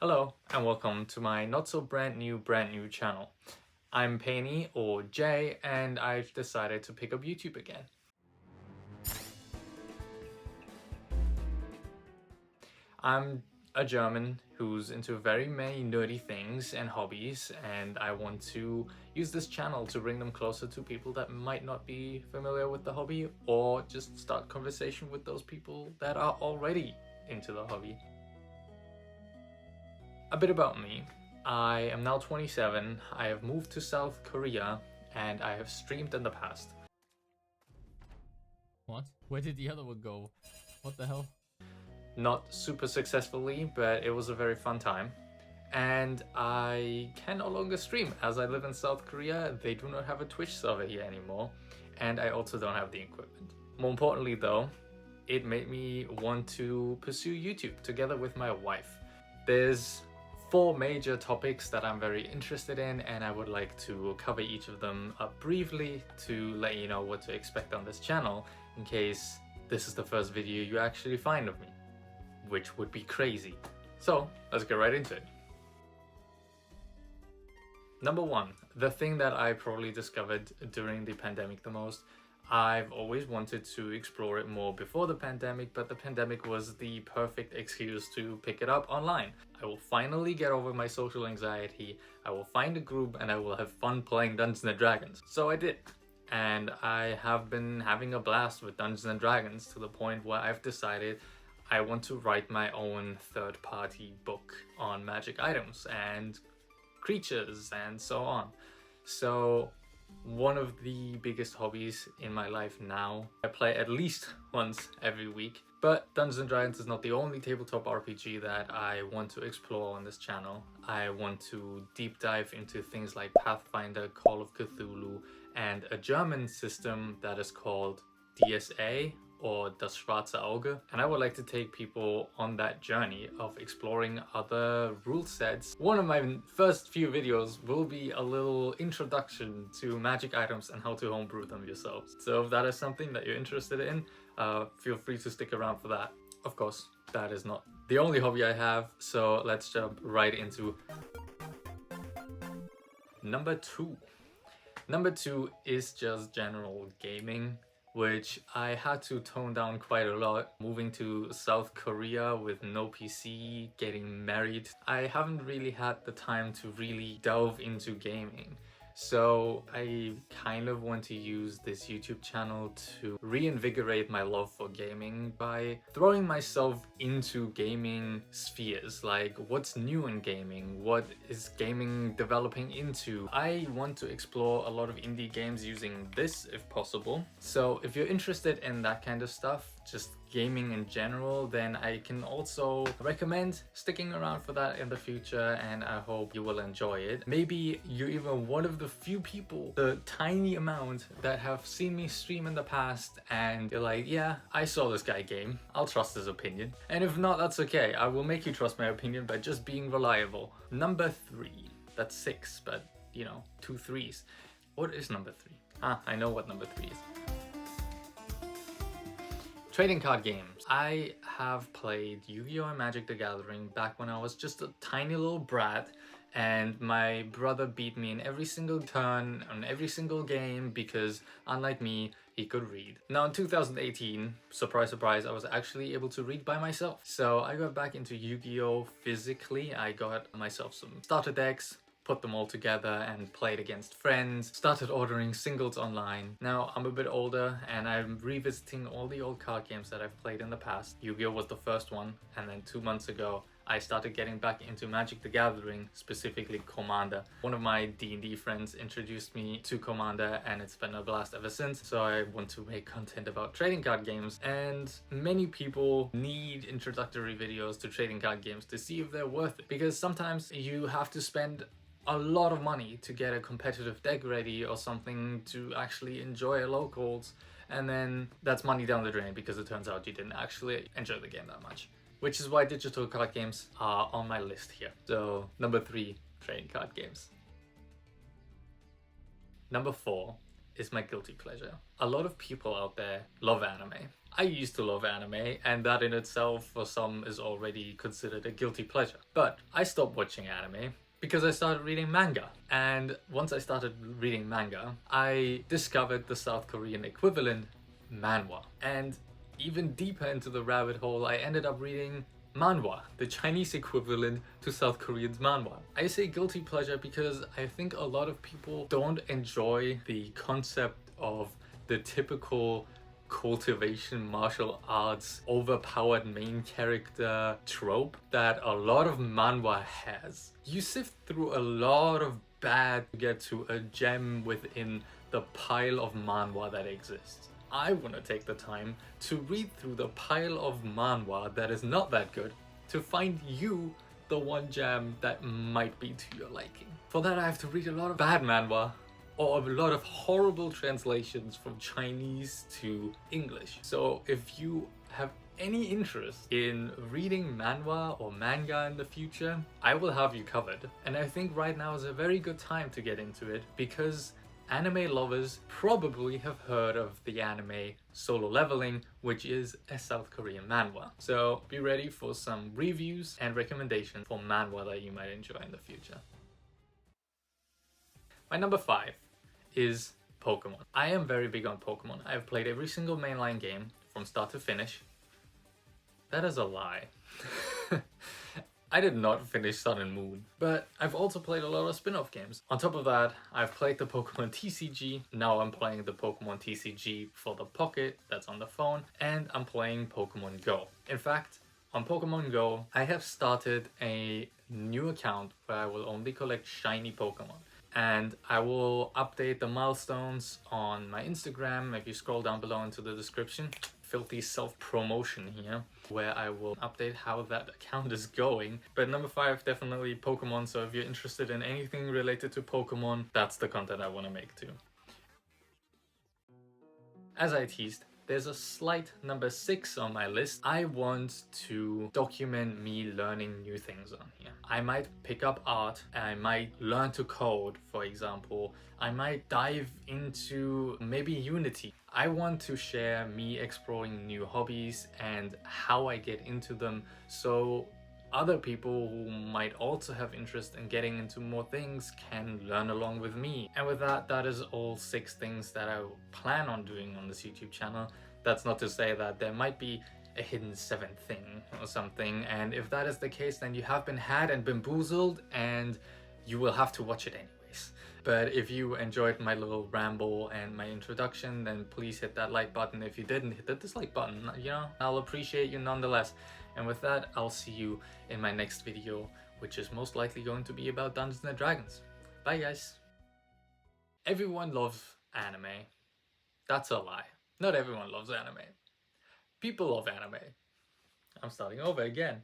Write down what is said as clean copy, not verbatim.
Hello and welcome to my not so brand new channel. I'm Penny or Jay and I've decided to pick up YouTube again. I'm a German who's into very many nerdy things and hobbies, and I want to use this channel to bring them closer to people that might not be familiar with the hobby, or just start conversation with those people that are already into the hobby. A bit about me. I am now 27, I have moved to South Korea, and I have streamed in the past. What? Where did the other one go? What the hell? Not super successfully, but it was a very fun time. And I can no longer stream as I live in South Korea. They do not have a Twitch server here anymore, and I also don't have the equipment. More importantly though, it made me want to pursue YouTube together with my wife. There's 4 major topics that I'm very interested in, and I would like to cover each of them up briefly to let you know what to expect on this channel in case this is the first video you actually find of me, which would be crazy. So let's get right into it. Number 1, the thing that I probably discovered during the pandemic the most. I've always wanted to explore it more before the pandemic, but the pandemic was the perfect excuse to pick it up online. I will finally get over my social anxiety, I will find a group, and I will have fun playing Dungeons & Dragons. So I did. And I have been having a blast with Dungeons & Dragons to the point where I've decided I want to write my own third-party book on magic items and creatures and so on. So one of the biggest hobbies in my life now. I play at least once every week, but Dungeons & Dragons is not the only tabletop RPG that I want to explore on this channel. I want to deep dive into things like Pathfinder, Call of Cthulhu, and a German system that is called DSA, or Das Schwarze Auge, and I would like to take people on that journey of exploring other rule sets. One of my first few videos will be a little introduction to magic items and how to homebrew them yourselves. So if that is something that you're interested in, feel free to stick around for that. Of course, that is not the only hobby I have, so let's jump right into number 2. Number 2 is just general gaming, which I had to tone down quite a lot. Moving to South Korea with no PC, getting married, I haven't really had the time to really delve into gaming. So I kind of want to use this YouTube channel to reinvigorate my love for gaming by throwing myself into gaming spheres. Like, what's new in gaming? What is gaming developing into? I want to explore a lot of indie games using this if possible. So if you're interested in that kind of stuff, just gaming in general, then I can also recommend sticking around for that in the future, and I hope you will enjoy it. Maybe you're even one of the few people, the tiny amount, that have seen me stream in the past and you're like, yeah, I saw this guy game, I'll trust his opinion. And if not, that's okay, I will make you trust my opinion by just being reliable. Number 3, that's 6, but you know, 2 3s. What is number 3? I know what number 3 is. Trading card games. I have played Yu-Gi-Oh! And Magic the Gathering back when I was just a tiny little brat, and my brother beat me in every single turn on every single game because, unlike me, he could read. Now in 2018, surprise surprise, I was actually able to read by myself. So I got back into Yu-Gi-Oh! Physically. I got myself some starter decks, put them all together and played against friends, started ordering singles online. Now I'm a bit older and I'm revisiting all the old card games that I've played in the past. Yu-Gi-Oh! Was the first one, and then 2 months ago I started getting back into Magic the Gathering, specifically Commander. One of my D&D friends introduced me to Commander and it's been a blast ever since. So I want to make content about trading card games, and many people need introductory videos to trading card games to see if they're worth it, because sometimes you have to spend a lot of money to get a competitive deck ready or something to actually enjoy locals, and then that's money down the drain because it turns out you didn't actually enjoy the game that much. Which is why digital card games are on my list here. So number 3, trading card games. Number 4 is my guilty pleasure. A lot of people out there love anime. I used to love anime, and that in itself for some is already considered a guilty pleasure. But I stopped watching anime because I started reading manga. And once I started reading manga, I discovered the South Korean equivalent, Manhwa. And even deeper into the rabbit hole, I ended up reading Manhwa, the Chinese equivalent to South Korean's manhwa. I say guilty pleasure because I think a lot of people don't enjoy the concept of the typical cultivation martial arts overpowered main character trope that a lot of manhwa has. You sift through a lot of bad to get to a gem within the pile of manhwa that exists. I want to take the time to read through the pile of manhwa that is not that good to find you the one gem that might be to your liking. For that I have to read a lot of bad manhwa or a lot of horrible translations from Chinese to English. So if you have any interest in reading manhwa or manga in the future, I will have you covered. And I think right now is a very good time to get into it because anime lovers probably have heard of the anime Solo Leveling, which is a South Korean manhwa. So be ready for some reviews and recommendations for manhwa that you might enjoy in the future. My number 5 is Pokémon. I am very big on Pokémon. I've played every single mainline game from start to finish. That is a lie. I did not finish Sun and Moon, but I've also played a lot of spin-off games. On top of that, I've played the Pokemon TCG, now I'm playing the Pokemon TCG for the Pocket that's on the phone, and I'm playing Pokemon Go. In fact, on Pokemon Go, I have started a new account where I will only collect shiny Pokemon. And I will update the milestones on my Instagram. If you scroll down below into the description, filthy self-promotion here, where I will update how that account is going. But number 5, definitely Pokemon, so if you're interested in anything related to Pokemon, that's the content I want to make too. As I teased, there's a slight number 6 on my list. I want to document me learning new things on here. I might pick up art, I might learn to code, for example. I might dive into maybe Unity. I want to share me exploring new hobbies and how I get into them, so other people who might also have interest in getting into more things can learn along with me. And with that, that is all 6 things that I plan on doing on this YouTube channel. That's not to say that there might be a hidden 7th thing or something, and if that is the case, then you have been had and bamboozled and you will have to watch it anyways. But if you enjoyed my little ramble and my introduction, then please hit that like button. If you didn't, hit the dislike button, you know, I'll appreciate you nonetheless. And with that, I'll see you in my next video, which is most likely going to be about Dungeons and Dragons. Bye guys. Everyone loves anime. That's a lie. Not everyone loves anime. People love anime. I'm starting over again.